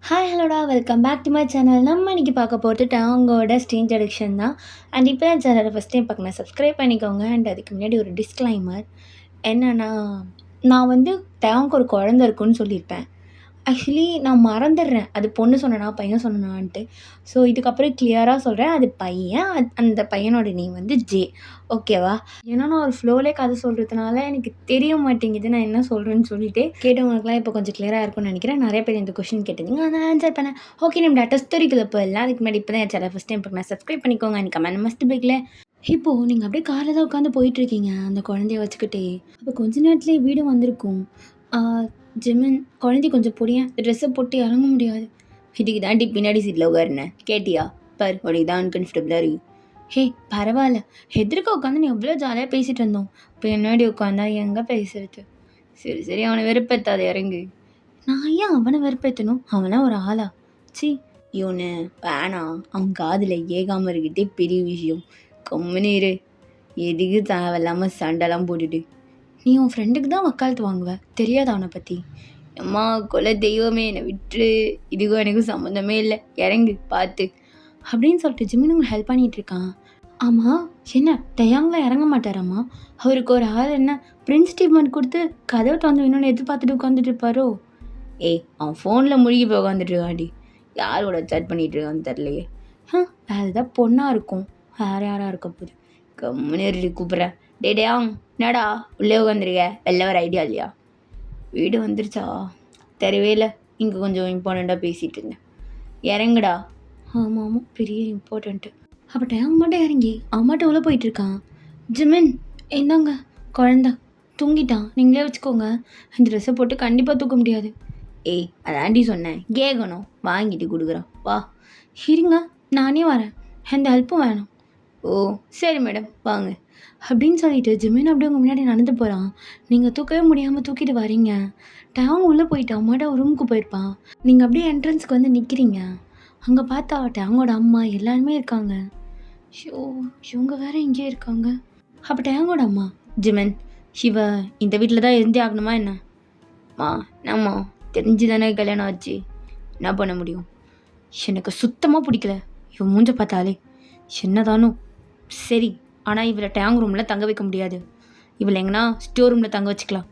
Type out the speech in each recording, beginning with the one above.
Hi ஹலோடா welcome back to my channel. நம்ம இன்னைக்கு பார்க்க போகிறது டாங்கோட ஸ்ட்ரேஞ்ச் அடிக்ஷன் தான். அண்ட் இப்போ என் சேனலை ஃபஸ்ட் டைம் பார்க்கணும், சப்ஸ்கிரைப் பண்ணிக்கோங்க. அண்ட் அதுக்கு முன்னாடி ஒரு டிஸ்க்ளைமர் என்னென்னா, நான் வந்து டாங்க்கு ஒரு குழந்த இருக்குன்னு சொல்லியிருப்பேன். ஆக்சுவலி நான் மறந்துடுறேன் அது பொண்ணு சொன்னனா பையன் சொன்னனான்ட்டு. ஸோ இதுக்கப்புறம் கிளியராக சொல்கிறேன், அது பையன். அந்த பையனோட நேம் வந்து ஜே. ஓகேவா? ஏன்னா நான் ஒரு ஃப்ளோலே கதை சொல்கிறதுனால எனக்கு தெரிய மாட்டேங்குது நான் என்ன சொல்கிறேன்னு சொல்லிட்டு கேட்டவங்களுக்குலாம் இப்போ கொஞ்சம் கிளியராக இருக்கும்னு நினைக்கிறேன். நிறைய பேர் இந்த கொஷின் கேட்டிருந்தீங்க, நான் ஆன்சர் பண்ணேன். ஓகே, நம்ம டேட்டா ஸ்டோரிக்குள்ளே போயிடலாம். அதுக்கு முன்னாடி இப்போ தான் என் சேனல் ஃபஸ்ட் டைம் பார்க்கணும், சப்ஸ்கிரைப் பண்ணிக்கோங்க. எனக்கு கமெண்ட் மஸ்ட் பேக்கில் இப்போது நீங்கள் அப்படியே காரில் தான் உட்காந்து போயிட்டுருக்கீங்க அந்த குழந்தைய வச்சுக்கிட்டே. அப்போ கொஞ்ச நேரத்துலேயே வீடு வந்திருக்கும். ஜிமின், குழந்தை கொஞ்சம் பொடியேன், ட்ரெஸ்ஸை போட்டு இறங்க முடியாது. இதுக்கு தாண்டி பின்னாடி சீட்டில் உட்காருனேன், கேட்டியா? பார், உனக்கு தான் அன்கம்ஃபர்டபுளாக இருக்கு. ஹே பரவாயில்ல, எதிர்க்க உட்காந்து நீ எவ்வளோ ஜாலியாக பேசிகிட்டு இருந்தோம், பின்னாடி உட்காந்தா எங்கே பேசுறது? சரி சரி, அவனை வெறுப்பேற்றாத, இறங்கு. நான் ஏன் அவனை வெறுப்பேற்றணும்? அவனா ஒரு ஆளா? சி, இவனு வேணாம், அவன் காதில் ஏகாமல் இருக்கிட்டே பெரிய விஷயம். கம்முன்னு இரு, எதுக்கு தேவையில்லாமல் சண்டைலாம் போட்டுட்டு. நீ உன் ஃப்ரெண்டுக்கு தான் வக்காலத்து வாங்குவ, தெரியாதா அவனை பற்றி? அம்மா கொலை தெய்வமே, என்னை விட்டுரு, இதுக்கும் எனக்கும் சம்மந்தமே இல்லை, இறங்கு பார்த்து அப்படின்னு சொல்லிட்டு ஜிமின் உங்களுக்கு ஹெல்ப் பண்ணிகிட்டு இருக்கான். ஆமாம், என்ன டயாங்கெலாம் இறங்க மாட்டாராம்மா? அவருக்கு ஒரு ஆள் என்ன பிரின்ஸ் ட்ரீட்மெண்ட் கொடுத்து கதவை திறந்து வேணும்னு எதிர்பார்த்துட்டு உட்காந்துட்டு இருப்பாரோ? ஏய், அவன் ஃபோனில் முழுகி போய் உட்காந்துட்டு இருக்காண்டி, யாரோட சேட் பண்ணிகிட்டு இருக்கான்னு தெரிலையே. வேறு ஏதாவது பொண்ணாக இருக்கும், வேறு யாராக இருக்க போகுது. கம்முன்னு கூப்பிட்றேன். டேடேயாங், என்னடா உள்ளே உட்காந்துருக்க, வெளில வர ஐடியா இல்லையா? வீடு வந்துருச்சா? தெரியவே இல்லை, இங்கே கொஞ்சம் இம்பார்ட்டண்ட்டாக பேசிகிட்டு இருந்தேன். இறங்குடா. ஆமாம் ஆமாம், பெரிய இம்பார்ட்டண்ட்டு. அப்போ டேங் மட்டும் இறங்கி அம்மாட்ட உள்ளே போயிட்டுருக்கான். ஜிமின், என்னங்க குழந்த தூங்கிட்டான், நீங்களே வச்சுக்கோங்க. இந்த ட்ரெஸ்ஸை போட்டு கண்டிப்பாக தூக்க முடியாது. ஏய், அதாண்டி சொன்னேன், கேட்கணும், வாங்கிட்டு கொடுக்குறான், வா. இருங்க, நானே வரேன், எந்த ஹெல்ப்பும் வேணும். ஓ சரி மேடம், வாங்க அப்படின்னு சொல்லிட்டு ஜிமின் அப்படியே உங்கள் முன்னாடி நடந்து போகிறான். நீங்கள் தூக்கவே முடியாமல் தூக்கிட்டு வரீங்க. டேங் உள்ளே போயிட்டு அம்மாட்ட ரூமுக்கு போயிருப்பான். நீங்கள் அப்படியே என்ட்ரன்ஸுக்கு வந்து நிற்கிறீங்க. அங்கே பார்த்தா டேங்கோட அம்மா எல்லாருமே இருக்காங்க. ஷோ, இவங்க வேற இங்கே இருக்காங்க. அப்போ டேங்கோட அம்மா, ஜிமின், இவ இந்த வீட்டில் தான் இருந்தே ஆகணுமா என்ன? மா, என்னம்மா, தெரிஞ்சு தானே கல்யாணம் ஆச்சு, என்ன பண்ண முடியும்? எனக்கு சுத்தமாக பிடிக்கல இவன் மூஞ்ச பார்த்தாலே. என்னதானும் சரி, ஆனால் இவளை டேங் ரூமில் தங்க வைக்க முடியாது. இவளை எங்கன்னா ஸ்டோர் ரூமில் தங்க வச்சுக்கலாம்.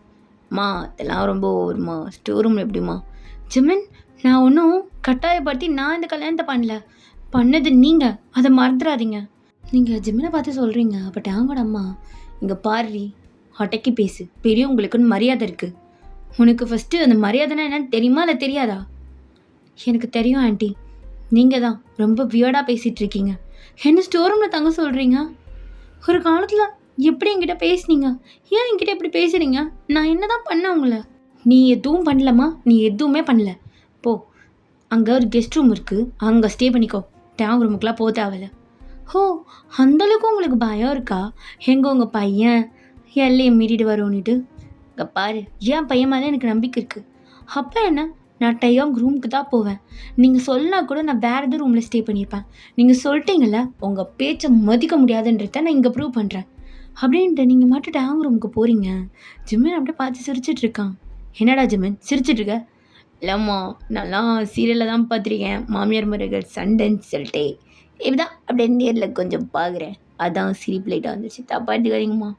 மா, அதெல்லாம் ரொம்ப ஓவருமா, ஸ்டோர் ரூமில் எப்படிம்மா? ஜிமின், நான் ஒன்றும் கட்டாயப்படுத்தி நான் இந்த கல்யாணத்தை பண்ணது நீங்கள், அதை மறந்துடாதீங்க. நீங்கள் ஜிமினை பார்த்து சொல்கிறீங்க. அப்போ டேங்கோட அம்மா, இங்கே பாரு, அடக்கி பேசு, பெரியவங்களுக்குன்னு மரியாதை இருக்குது. உனக்கு ஃபஸ்ட்டு அந்த மரியாதைனா என்னன்னு தெரியுமா இல்லை தெரியாதா? எனக்கு தெரியும் ஆண்டி, நீங்கள் தான் ரொம்ப வியர்டாக பேசிகிட்டு இருக்கீங்க. என்ன ஸ்டோர் ரூமில் தங்க சொல்கிறீங்க? ஒரு காலத்தில் எப்படி என்கிட்ட பேசுனீங்க, ஏன் என்கிட்ட எப்படி பேசுகிறீங்க? நான் என்ன தான் பண்ணேன் உங்களை? நீ எதுவும் பண்ணலம்மா, நீ எதுவுமே பண்ணல. போ, அங்கே ஒரு கெஸ்ட் ரூம் இருக்குது, அங்கே ஸ்டே பண்ணிக்கோ. டேங் ரூமுக்கெலாம் போக தேவையில்ல. ஓ, அந்தளவுக்கு உங்களுக்கு பயம் இருக்கா? எங்கே உங்கள் பையன் எல்லையை மீறிட்டு வரும்னுட்டு? இங்கே பாரு, ஏன் பையன் மேலே எனக்கு நம்பிக்கை இருக்குது. அப்போ என்ன, நான் டயாங் ரூமுக்கு தான் போவேன். நீங்கள் சொல்லினா கூட நான் வேறு எதுவும் ரூமில் ஸ்டே பண்ணியிருப்பேன். நீங்கள் சொல்லிட்டீங்கள்ல, உங்கள் பேச்சை மதிக்க முடியாதுன்றத நான் இங்கே ப்ரூவ் பண்ணுறேன் அப்படின்ட்டு நீங்கள் மட்டும் டேங் ரூமுக்கு போகிறீங்க. ஜிமின் அப்படியே பார்த்து சிரிச்சிட்ருக்கான். என்னடா ஜிமின் சிரிச்சிட்ருக்க? இல்லைம்மா, நல்லா சீரியலில் தான் பார்த்துருக்கேன், மாமியார் மருமகள் சண்டைன்னு சொல்லிட்டே இப்படிதான் அப்படியே நேரில் கொஞ்சம் பார்க்குறேன், அதான் சிரிப்பு லைட்டாக வந்துச்சு, தப்பா எடுத்துக்காதீங்கம்மா.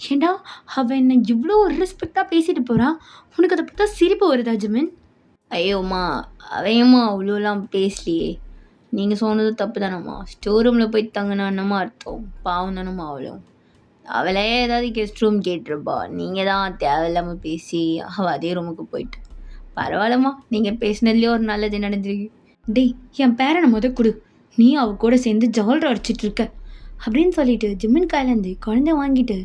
ஏண்டா, அவன் என்ன இவ்வளோ ஒரு ரெஸ்பெக்டாக பேசிட்டு போகிறான், உனக்கு அதை பார்த்தா சிரிப்பு வருதா ஜிமின்? ஐயோம்மா, அவையம்மா அவ்வளோலாம் பேசலையே, நீங்கள் சொன்னது தப்பு தானம்மா. ஸ்டோர் ரூமில் போய் தங்கினா என்னம்மா அர்த்தம்? பாவம் தானம்மா அவளும். அவளே ஏதாவது கெஸ்ட் ரூம் கேட்டிருப்பா, நீங்கள் தான் தேவையில்லாமல் பேசி அவள் அதே ரூமுக்கு போயிட்டு. பரவாயில்லம்மா, நீங்கள் பேசினதுலேயே ஒரு நல்லது நடந்திருக்கு. டேய், என் பேரனை கொடு, நீ அவ கூட சேர்ந்து ஜாலரை அடிச்சிட்டு இருக்க அப்படின்னு சொல்லிட்டு ஜிமின் கையிலேருந்து குழந்தை வாங்கிட்டு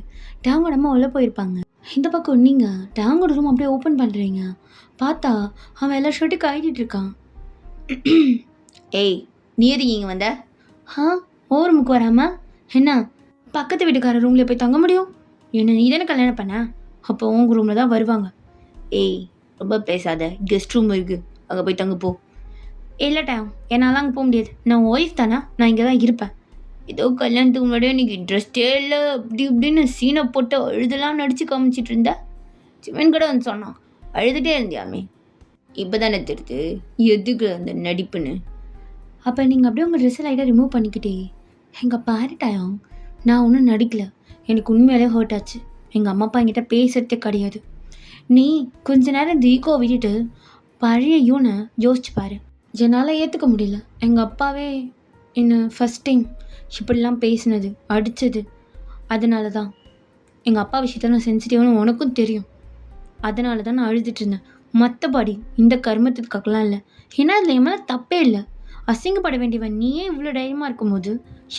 டேங்கோட அம்மா உள்ளே போயிருப்பாங்க. இந்த பக்கம் நீங்கள் டேங்கோட ரூம் அப்படியே ஓப்பன் பண்ணுறீங்க. பார்த்தா அவன் எல்லா ஷர்ட்டும் காயிட்டு இருக்கான். ஏய், நீ எதுக்கு இங்கே வந்த? ஓ ரூமுக்கு வராமல் என்ன பக்கத்து வீட்டுக்கார ரூம்லேயே போய் தங்க முடியும்? என்ன நீ தானே கல்யாணம் பண்ண, அப்போ உங்கள் ரூமில் தான் வருவாங்க. ஏய், ரொம்ப பேசாத, கெஸ்ட் ரூம் இருக்குது, அங்கே போய் தங்க போ. இல்லை டேம், என்னால் அங்கே போக முடியாது, நான் ஒய்ஃப் தானே, நான் இங்கே தான் இருப்பேன். ஏதோ கல்யாணத்துக்கு முன்னாடியே எனக்கு இன்ட்ரெஸ்டே இல்லை அப்படி இப்படின்னு சீனை போட்டு அழுதெல்லாம் நடித்து காமிச்சிட்டு இருந்த. ஜிமின் கூட வந்து சொன்னான், அழுதுகிட்டே இருந்தியாமே. இப்போ தானே தெரியுது எதுக்கு அந்த நடிப்புன்னு. அப்போ நீங்கள் அப்படியே உங்கள் ட்ரெஸ்ஸை லைட்டாக ரிமூவ் பண்ணிக்கிட்டே, எங்கள் பாரு டயம், நான் ஒன்றும் நடிக்கல, எனக்கு உண்மையாலே ஹர்ட் ஆச்சு, எங்கள் அம்மா அப்பா என்கிட்ட பேசுறதே கிடையாது. நீ கொஞ்ச நேரம் இந்த ஈகோ விட்டுட்டு பழைய யூனை யோசிச்சு பாரு. என்னால் ஏற்றுக்க முடியல, எங்கள் அப்பாவே என்னை ஃபஸ்ட் டைம் இப்படிலாம் பேசினது, அடித்தது. அதனால தான் எங்கள் அப்பா விஷயத்தில் நான் சென்சிட்டிவ்னு உனக்கும் தெரியும். அதனால தான் நான் அழுதுட்டு இருந்தேன். மற்றபடி இந்த கர்மத்துக்காகலாம் இல்லை. ஏன்னா அதில் என் மேலே தப்பே இல்லை. அசிங்கப்பட வேண்டியவன் நீயே இவ்வளோ தைரியமாக இருக்கும்போது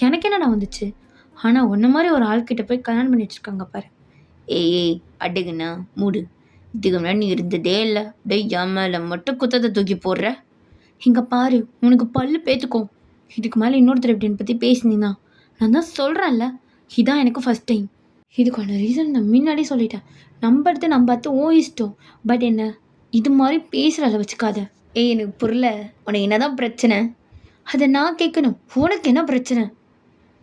எனக்கு என்னடா வந்துச்சு? ஆனால் உன்ன மாதிரி ஒரு ஆள்கிட்ட போய் கல்யாணம் பண்ணி வச்சுருக்காங்க பாரு. ஏய் அடுகுண்ணா மூடு. இதுக்கு முன்னாடி நீ இருந்ததே இல்லை. அப்படியே என் மேலே மட்டும் குத்தத்தை தூக்கி போடுற. இங்கே பாரு, உனக்கு பல்லு பேத்துக்கும். இதுக்கு மேலே இன்னொருத்தர் இப்படி என்னை பற்றி பேசினீங்கன்னா நான் தான் சொல்கிறேன்ல, இதான் எனக்கு ஃபஸ்ட் டைம். இதுக்கான ரீசன் நான் முன்னாடியே சொல்லிட்டேன். நம்புறது நம்பாத்து ஓ இஷ்டம். பட் என்ன இது மாதிரி பேசுகிறத வச்சுக்காத. ஏய் எனக்கு புரியல, உனக்கு என்னதான் பிரச்சனை? அதை நான் கேட்கணும், உனக்கு என்ன பிரச்சனை?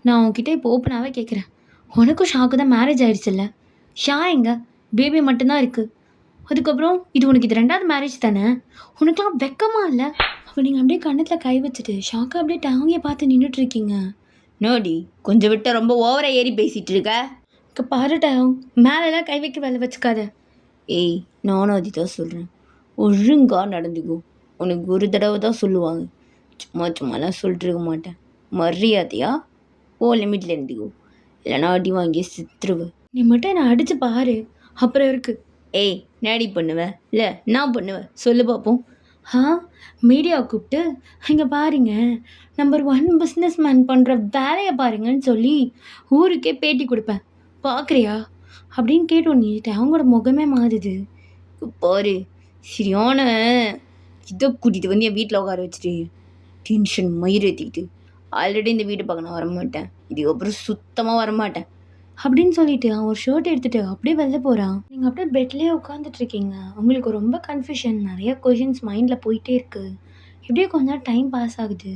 நான் உன்கிட்ட இப்போ ஓப்பனாகவே கேட்குறேன். உனக்கும் ஷாக்கு தான் மேரேஜ் ஆயிடுச்சுல்ல? ஷா எங்க பேபி மட்டும்தான் இருக்குது. அதுக்கப்புறம் இது ரெண்டாவது மேரேஜ் தானே? உனக்குலாம் வெக்கமா இல்லை? அப்போ நீங்கள் அப்படியே கண்ணத்தில் கை வச்சுட்டு ஷாக்கை அப்படியே டாங்கியை பார்த்து நின்றுட்டு இருக்கீங்க. நோடி கொஞ்சம் விட்ட ரொம்ப ஓவராக ஏறி பேசிகிட்டு இருக்க. இங்கே பாருட்டாயும், மேலெல்லாம் கை வைக்க வேலை வச்சுக்காத. ஏய் நானும் அது தான் சொல்கிறேன், ஒழுங்காக நடந்துக்கோ. உனக்கு ஒரு தடவை தான் சொல்லுவாங்க, சும்மாலாம் சொல்லிட்டு இருக்க மாட்டேன். மரியாதையா ஓ லிமிட்டில் இருந்துக்கோ, இல்லைனா அடி வாங்கி சித்துருவேன். நீ மட்டும் என்னை அடித்து பாரு, அப்புறம் இருக்கு. ஏய் நேடி பண்ணுவேன் இல்லை நான் பண்ணுவேன் சொல்லு பார்ப்போம். மீடியா கூப்பிட்டு இங்கே பாருங்க நம்பர் 1 பிஸ்னஸ் மேன் பண்ணுற வேலையை பாருங்கன்னு சொல்லி ஊருக்கே பேட்டி கொடுப்பேன், பார்க்குறியா அப்படின்னு கேட்டோன்னிட்டு அவங்களோட முகமே மாறுது. பாரு சரியான இதை கூட்டிகிட்டு வந்து என் வீட்டில் உட்கார வச்சுட்டு டென்ஷன் மயிர் ஏற்றிக்கிட்டு, ஆல்ரெடி இந்த வீட்டு பக்கம் நான் வரமாட்டேன், இதுக்கப்புறம் சுத்தமாக வரமாட்டேன் அப்படின்னு சொல்லிட்டு அவன் ஒரு ஷர்ட் எடுத்துகிட்டு அப்படியே வெளில போகிறான். நீங்கள் அப்படியே பெட்லேயே உட்காந்துட்ருக்கீங்க. உங்களுக்கு ரொம்ப கன்ஃபியூஷன், நிறைய கொஷின்ஸ் மைண்டில் போயிட்டே இருக்குது. இப்படியே கொஞ்ச நேரம் டைம் பாஸ் ஆகுது.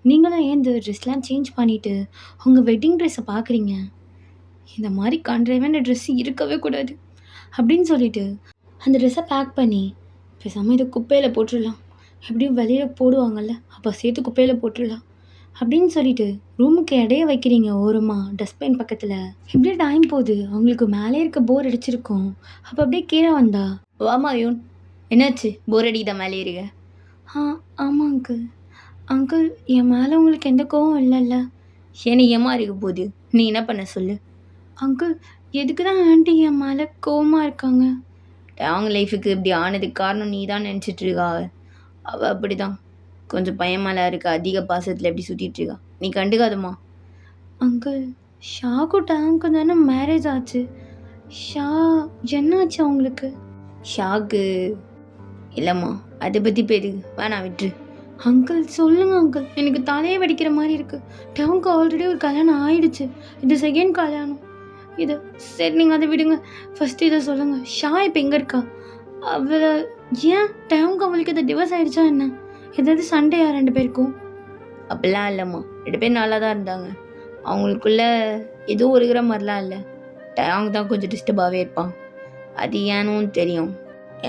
நீங்களும் ஏன் இந்த ட்ரெஸ்லாம் சேஞ்ச் பண்ணிவிட்டு உங்கள் வெட்டிங் ட்ரெஸ்ஸை பார்க்குறீங்க. இந்த மாதிரி கண்ட்ரைவான ட்ரெஸ்ஸு இருக்கவே கூடாது அப்படின்னு சொல்லிட்டு அந்த ட்ரெஸ்ஸை பேக் பண்ணி பேசாமல் இதை குப்பையில் போட்டுடலாம், எப்படியும் வெளியில் போடுவாங்கள்ல அப்போ சேர்த்து குப்பையில் போட்டுடலாம் அப்படின்னு சொல்லிட்டு ரூமுக்கு இடைய வைக்கிறீங்க ஓரமாக டஸ்ட்பின் பக்கத்தில். இப்படியே டைம் போகுது. அவங்களுக்கு மேலே இருக்க போர் அடிச்சிருக்கும். அப்போ அப்படியே கீழே வந்தா, வாமா யூன், என்னாச்சு போர் அடிக்குதா மேலே இருக்க? ஆமாம் அங்கிள். அங்கிள் என் மேலே உங்களுக்கு எந்த கோவம் இல்லைல்ல? ஏன்னா ஏமா இருக்க போகுது, நீ என்ன பண்ண சொல்லு. அங்கிள் எதுக்கு தான் ஆண்டி என் மேலே கோவமாக இருக்காங்க? அவங்க லைஃபுக்கு இப்படி ஆனதுக்கு காரணம் நீ தான் நினச்சிட்டு இருக்கா. அவள் அப்படி தான் கொஞ்சம் பயமாலாம் இருக்கா, அதிக பாசத்தில் எப்படி சுற்றிட்டு இருக்கா, நீ கண்டுக்காதம்மா. அங்கிள் ஷாக்கு டேங்க்கு தானே மேரேஜ் ஆச்சு. ஷா என்ன ஆச்சு அவங்களுக்கு? ஷாக்கு இல்லைம்மா, அதை பற்றி பேரு வேணாம் விட்டுரு. அங்கிள் சொல்லுங்கள் அங்கிள், எனக்கு தலையை வெடிக்கிற மாதிரி இருக்குது. டேங்க்கு ஆல்ரெடி ஒரு கல்யாணம் ஆயிடுச்சு, இது செகண்ட் கல்யாணம். இது சரி நீங்கள் அதை விடுங்க, ஃபஸ்ட்டு இதை சொல்லுங்கள். ஷா இப்போ எங்கே இருக்கா? அவளை ஏன் டேங்க்கு அவங்களுக்கு இதை டிவோர்ஸ் ஆகிடுச்சா என்ன? ஏதாவது சண்டையா 2 பேருக்கும்? அப்படிலாம் இல்லைம்மா, 2 பேர் நல்லா தான் இருந்தாங்க. அவங்களுக்குள்ள எதுவும் ஒருகிற மாதிரிலாம் இல்லை. அவங்க தான் கொஞ்சம் டிஸ்டர்பாகவே இருப்பான், அது ஏனும் தெரியும்.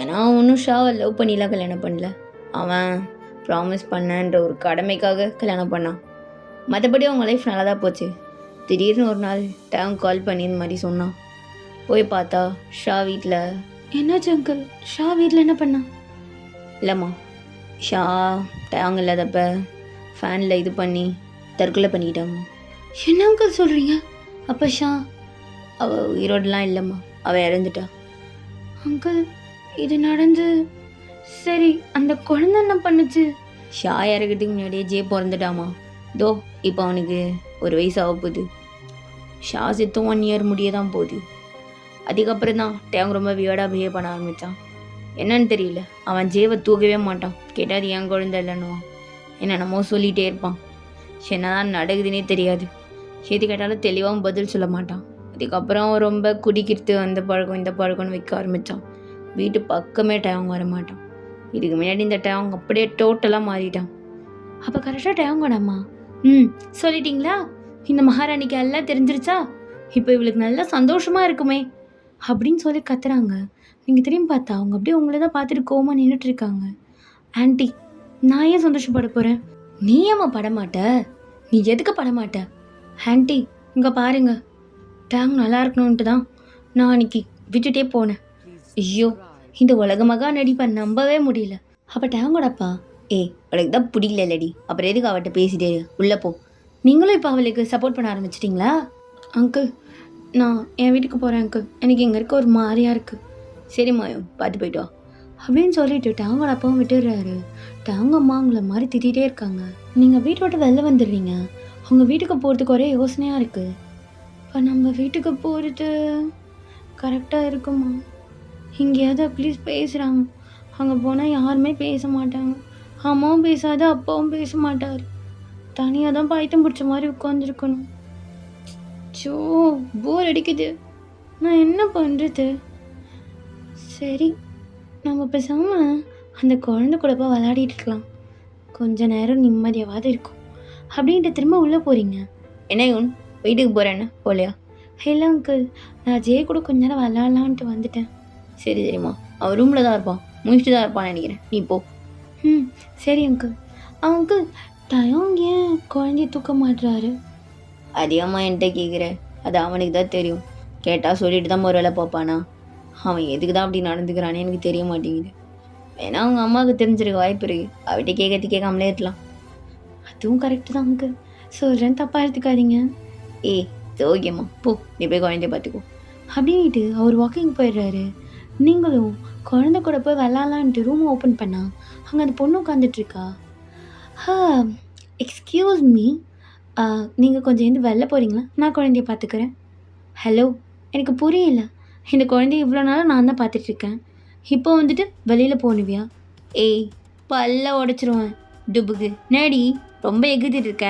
ஏன்னா ஒன்றும் ஷாவை லவ் பண்ணிலாம் கல்யாணம் பண்ணல, அவன் ப்ராமிஸ் பண்ணன்ற ஒரு கடமைக்காக கல்யாணம் பண்ணான். மற்றபடி அவங்க லைஃப் நல்லா தான் போச்சு. திடீர்னு ஒரு நாள் டேங் கால் பண்ணி இந்த மாதிரி சொன்னான். போய் பார்த்தா ஷா வீட்டில். என்னாச்சு அங்கிள், ஷா வீட்டில் என்ன பண்ணா? இல்லைம்மா, ஷா டேங் இல்லாதப்ப ஃபேனில் இது பண்ணி தற்கொலை பண்ணிக்கிட்டாங்க. என்ன அங்கிள் சொல்கிறீங்க? அப்போ ஷா அவள் உயிரோடலாம் இல்லைம்மா, அவள் இறந்துட்டா. அங்கிள் இது நடந்து சரி அந்த குழந்தை என்ன பண்ணுச்சு? ஷா இறக்கிறதுக்கு முன்னாடியே ஜே பிறந்துட்டாமா. தோ இப்போ அவனுக்கு 1 வயசு ஆக போகுது. ஷா செத்தும் 1 இயர் முடிய தான் போகுது. அதுக்கப்புறம் தான் டேங் ரொம்ப வியர்டாக பிஹேவ் பண்ண ஆரம்பித்தான். என்னன்னு தெரியல, அவன் ஜேவை தூக்கவே மாட்டான். கேட்டால் அது என் குழந்தை இல்லைன்னுவான், என்னென்னமோ சொல்லிகிட்டே இருப்பான். என்னதான் நடக்குதுன்னே தெரியாது. எது கேட்டாலும் தெளிவாகவும் பதில் சொல்ல மாட்டான். அதுக்கப்புறம் ரொம்ப குடிக்கிறது, அந்த பழக்கம் இந்த பழக்கம்னு வைக்க ஆரம்பித்தான். வீட்டு பக்கமே டேங் வர மாட்டான். இதுக்கு முன்னாடி இந்த டேங் அப்படியே டோட்டலாக மாறிட்டான். அப்போ கரெக்டாக டேங்கோடம்மா சொல்லிட்டீங்களா? இந்த மகாராணிக்கு எல்லாம் தெரிஞ்சிருச்சா? இப்போ இவளுக்கு நல்லா சந்தோஷமாக இருக்குமே அப்படின்னு சொல்லி கத்துறாங்க. நீங்கள் திரும்பி பார்த்தா அவங்க அப்படியே உங்களை தான் பார்த்துட்டு கோவமாக நின்றுட்டு இருக்காங்க. ஆன்ட்டி, நான் ஏன் சந்தோஷப்பட போகிறேன்? நீ ஏம்மா படமாட்ட? நீ எதுக்கு படமாட்ட? ஆன்ட்டி, இங்கே பாருங்க, டேங் நல்லா இருக்கணுன்ட்டு தான் நான் அன்னைக்கு விட்டுட்டே போனேன். ஐயோ, இந்த உலக மகா நடிப்பை நம்பவே முடியல. அப்போ டேங்கோட அப்பா, ஏய் அவளுக்கு தான் பிடிக்கலடி, அப்புறம் எதுக்கு அவட்ட பேசிட்டே உள்ளே போ. நீங்களும் இப்போ அவளுக்கு சப்போர்ட் பண்ண ஆரம்பிச்சிட்டிங்களா? அங்கிள், நான் என் வீட்டுக்கு போகிறேன் அங்கிள், எனக்கு இங்கே இருக்க ஒரு மாதிரியாக இருக்குது. சரிம்மா, பார்த்து போயிட்டு வா அப்படின்னு சொல்லிட்டு டேங்கோட அப்பாவும் விட்டுடுறாரு. டேங்க அம்மா உங்களை மாதிரி திட்டிகிட்டே இருக்காங்க. நீங்கள் வீட்டை விட்டு வெளில வந்துடுறீங்க. அவங்க வீட்டுக்கு போகிறதுக்கு ஒரே யோசனையாக இருக்குது. இப்போ நம்ம வீட்டுக்கு போகிறது கரெக்டாக இருக்குமா? எங்கேயாவது ப்ளீஸ் பேசுகிறாங்க, அங்கே போனால் யாருமே பேச மாட்டாங்க. அம்மாவும் பேசாது, அப்பாவும் பேச மாட்டார். தனியாக தான் பைத்தியம் பிடிச்ச மாதிரி உட்காந்துருக்கணும். சோ, போர் அடிக்குது. நான் என்ன பண்ணுறது? சரி, நம்ம பேசாமல் அந்த குழந்தை கூட போய் விளையாடிட்டு இருக்கலாம், கொஞ்ச நேரம் நிம்மதியாவது இருக்கும் அப்படின்ட்டு திரும்ப உள்ளே போகிறீங்க. என்ன இவன் வீட்டுக்கு போகிறேன்னு போலையா? இல்லை அங்கிள், நான் ஜெய கூட கொஞ்ச நேரம் விளையாடலான்ட்டு வந்துட்டேன். சரி சரிம்மா, அவன் ரூமில் தான் இருப்பான், முடிச்சுட்டு தான் இருப்பான்னு நினைக்கிறேன், நீ போ. சரி அங்கிள். அங்கிள், டயம் ஏன் குழந்தைய தூக்க மாட்டுறாரு? அதிகமாக என்கிட்ட கேட்குற, அது அவனுக்கு தான் தெரியும். கேட்டால் சொல்லிட்டு தான் ஒரு வேலை பார்ப்பானா? அவன் எதுக்கு தான் அப்படி நடந்துக்கிறானே எனக்கு தெரிய மாட்டேங்குது. ஏன்னா அவங்க அம்மாவுக்கு தெரிஞ்சிருக்க வாய்ப்பு இருக்குது, அவட்ட கேட்கறது கேட்காமலே இருக்கலாம். அதுவும் கரெக்டு தான் அங்கிள், சொல்கிறேன், தப்பாக எடுத்துக்காதீங்க. ஏய் ஓகேம்மா, போ, நீ போய் குழந்தைய பார்த்துக்கோ அப்படின்ட்டு அவர் வாக்கிங் போயிடுறாரு. நீங்களும் குழந்தை கூட போய் விளாட்லான்ட்டு ரூம் ஓப்பன் பண்ணா அங்கே அந்த பொண்ணு உட்காந்துட்ருக்கா. எக்ஸ்கியூஸ் மீ, நீங்கள் கொஞ்சம் எந்த வெளில போகிறீங்களா? நான் குழந்தைய பார்த்துக்கிறேன். ஹலோ, எனக்கு புரியல. இந்த குழந்தைய இவ்வளோ நாளாக நான் தான் பார்த்துட்ருக்கேன், இப்போ வந்துட்டு வெளியில் போனுவியா? ஏய் பல்ல உடச்சிருவேன் டுபுக்கு. நேடி ரொம்ப எகுதிட்டு இருக்க?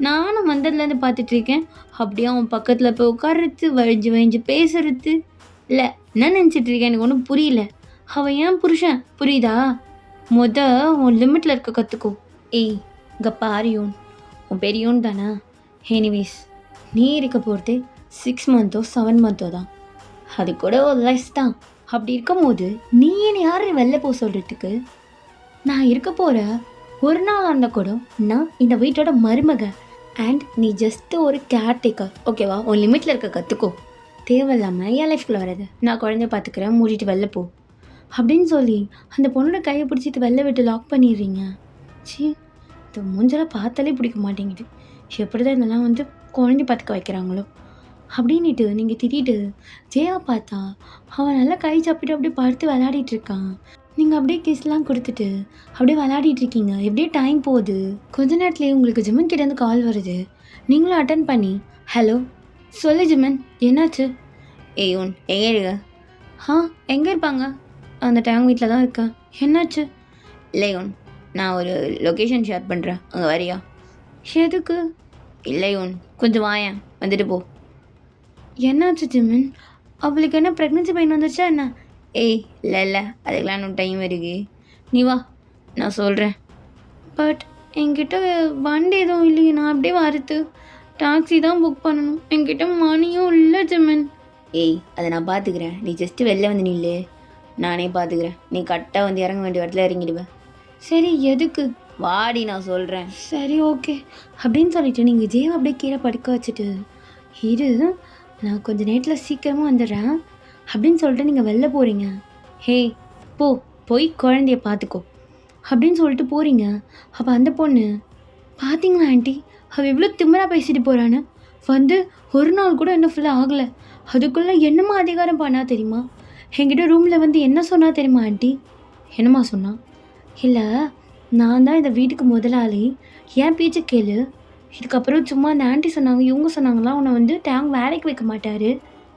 நானும் வந்ததுலேருந்து பார்த்துட்ருக்கேன். அப்படியே அவன் பக்கத்தில் போய் உட்கார்றது, வழிஞ்சு வழிஞ்சு பேசுறது. இல்லை, என்ன நினச்சிட்ருக்கேன் எனக்கு ஒன்றும் புரியல. அவன் ஏன் புருஷன், புரியுதா? உன் லிமிட்டில் இருக்க கற்றுக்கோ. ஏய் இங்கே பாரியோன், உன் பெரியோன் தானே? எனிவேஸ், நீ இருக்க போகிறது 6 மந்த்தோ 7 மந்த்தோ தான், அது கூட ஒரு லைஃப் தான். அப்படி இருக்கும் போது நீ என்ன யார் வெளில போக சொல்கிறதுக்கு? நான் இருக்க போகிற ஒரு நாள் இருந்தால் கூட நான் இந்த வீட்டோட மருமக, அண்ட் நீ ஜஸ்ட்டு ஒரு கேர்டேக்கர், ஓகேவா? உன் லிமிட்டில் இருக்க கற்றுக்கோ. தேவையில்லாமல் என் லைஃப்குள்ளே வராது. நான் குழந்தைய பார்த்துக்கிறேன், மூடிட்டு வெளில போ அப்படின்னு சொல்லி அந்த பொண்ணோட கையை பிடிச்சிட்டு வெளில விட்டு லாக் பண்ணிடுறீங்க. சி, இந்த மூஞ்செல்லாம் பார்த்தாலே பிடிக்க மாட்டேங்குது. எப்படி தான் இதெல்லாம் வந்து குழந்தை பார்த்துக்க வைக்கிறாங்களோ அப்படின்ட்டு நீங்கள் திட்டிட்டு ஜெயா பார்த்தா அவன் நல்லா கை சாப்பிட்டு அப்படியே படுத்து விளையாடிட்டு இருக்கான். நீங்கள் அப்படியே கிஸ்லாம் கொடுத்துட்டு அப்படியே விளையாடிட்டு இருக்கீங்க. எப்படியே டைம் போகுது. கொஞ்ச நேரத்துலேயே உங்களுக்கு ஜிமன் கிட்டேருந்து கால் வருது. நீங்களும் அட்டன் பண்ணி, ஹலோ சொல்லு ஜிமன், என்னாச்சு? ஏய் உன் எங்கே இருக்க? எங்கே இருப்பாங்க? அந்த டேங் வீட்டில் தான் இருக்கேன். என்னாச்சு? இல்லை உன், நான் ஒரு லொக்கேஷன் ஷேர் பண்ணுறேன், அங்கே வரியா? எதுக்கு? இல்லை உன், கொஞ்சம் வாயேன், வந்துட்டு போ. என்னாச்சு ஜிமன்? அவளுக்கு என்ன ப்ரெக்னென்சி பெயின் வந்துச்சா என்ன? ஏய் இல்லை, அதுக்கெலாம் இன்னும் டைம் இருக்கு, நீ வா, நான் சொல்கிறேன். பட் என்கிட்ட வண்டி எதுவும் இல்லையே, நான் அப்படியே வரது, டாக்ஸி தான் புக் பண்ணணும், என்கிட்ட மணியும் இல்லை ஜிமன். ஏய் அதை நான் பார்த்துக்கிறேன், நீ ஜஸ்ட்டு வெளில வந்து நில்லு, நானே பார்த்துக்கிறேன். நீ கரெக்டாக வந்து இறங்க வேண்டிய இடத்துல இறங்கிடுவேன். சரி எதுக்கு? வாடி, நான் சொல்கிறேன். சரி ஓகே அப்படின்னு சொல்லிட்டு நீங்கள் ஜெயை அப்படியே கீழே படுக்க வச்சுட்டு, இரு நான் கொஞ்சம் நேரத்தில் சீக்கிரமாக வந்துடுறேன் அப்படின்னு சொல்லிட்டு நீங்கள் வெளில போகிறீங்க. ஹே போய் குழந்தைய பார்த்துக்கோ அப்படின்னு சொல்லிட்டு போகிறீங்க. அப்போ அந்த பொண்ணு, பார்த்தீங்களா ஆண்டி, அவள் எவ்வளோ திமிராக பேசிட்டு போகிறான்னு, வந்து ஒரு நாள் கூட இன்னும் ஃபுல்லாக ஆகலை, அதுக்குள்ளே என்னம்மா அதிகாரம் பண்ணா தெரியுமா? என்கிட்ட ரூமில் வந்து என்ன சொன்னா தெரியுமா ஆண்டி? என்னம்மா சொன்னா? இல்லை, நான் தான் இந்த வீட்டுக்கு முதலாளி, ஏன் பேச்சு கேளு. இதுக்கப்புறம் சும்மா அந்த ஆண்டி சொன்னாங்க, இவங்க சொன்னாங்களாம், உன்னை வந்து டேங் வேலைக்கு வைக்க மாட்டார்,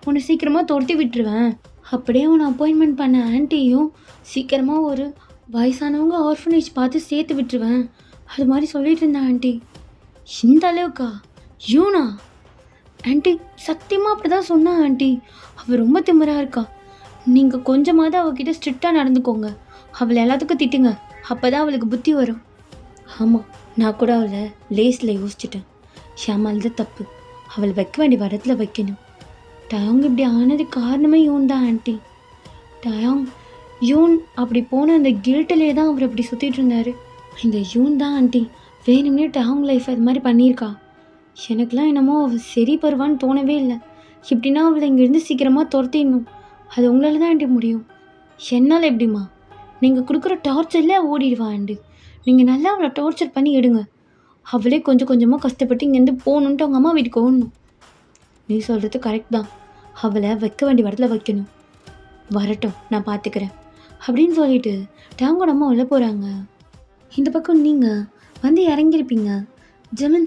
உன்னை சீக்கிரமாக துரத்தி விட்டுருவேன். அப்படியே உன்னை அப்பாயின்மெண்ட் பண்ண ஆண்டியும் சீக்கிரமாக ஒரு வயசானவங்க ஆர்ஃபனேஜ் பார்த்து சேர்த்து விட்டுருவேன், அது மாதிரி சொல்லிட்டு இருந்தேன் ஆண்டி. இந்த அளவுக்கா? யூனா? ஆண்டி சத்தியமாக அப்படி தான் சொன்னா ஆண்டி. அவள் ரொம்ப திமிராக இருக்கா. நீங்கள் கொஞ்சமாவது அவகிட்ட ஸ்ட்ரிக்டாக நடந்துக்கோங்க, அவளை எல்லாத்துக்கும் திட்டுங்க, அப்போ தான் அவளுக்கு புத்தி வரும். ஆமாம், நான் கூட அவளை லேஸில் யோசிச்சிட்டேன். ஷியாமால் தான் தப்பு, அவளை வைக்க வேண்டிய இடத்துல வைக்கணும். டயாங் இப்படி ஆனது காரணமே இவன் தான் ஆண்டி. டயாங் யூன் அப்படி போன அந்த கில்ட்டிலே தான் அவர் அப்படி சுற்றிட்டு இருந்தார். இந்த யூன் தான் ஆண்டி வேணும்னே டவுன் லைஃப் அது மாதிரி பண்ணியிருக்கா. எனக்குலாம் என்னமோ அவள் சரி பருவான்னு தோணவே இல்லை. இப்படின்னா அவளை இங்கேருந்து சீக்கிரமாக துரத்திடணும். அது உங்களால் தான் ஆண்டி முடியும். என்னால் எப்படிம்மா? நீங்கள் கொடுக்குற டார்ச்சரில் ஓடிடுவா ஆண்டி. நீங்கள் நல்லா அவளை டார்ச்சர் பண்ணி எடுங்க. அவளே கொஞ்சம் கொஞ்சமாக கஷ்டப்பட்டு இங்கேருந்து போகணுன்ட்டு அவங்க அம்மா வீட்டுக்கு ஓடணும். நீ சொல்கிறது கரெக்ட் தான். அவளை வைக்க வேண்டிய இடத்துல வைக்கணும். வரட்டும், நான் பார்த்துக்கிறேன் அப்படின்னு சொல்லிட்டு டேங்கோட அம்மா உள்ள போகிறாங்க. இந்த பக்கம் நீங்கள் வந்து இறங்கியிருப்பீங்க. ஜெமன்,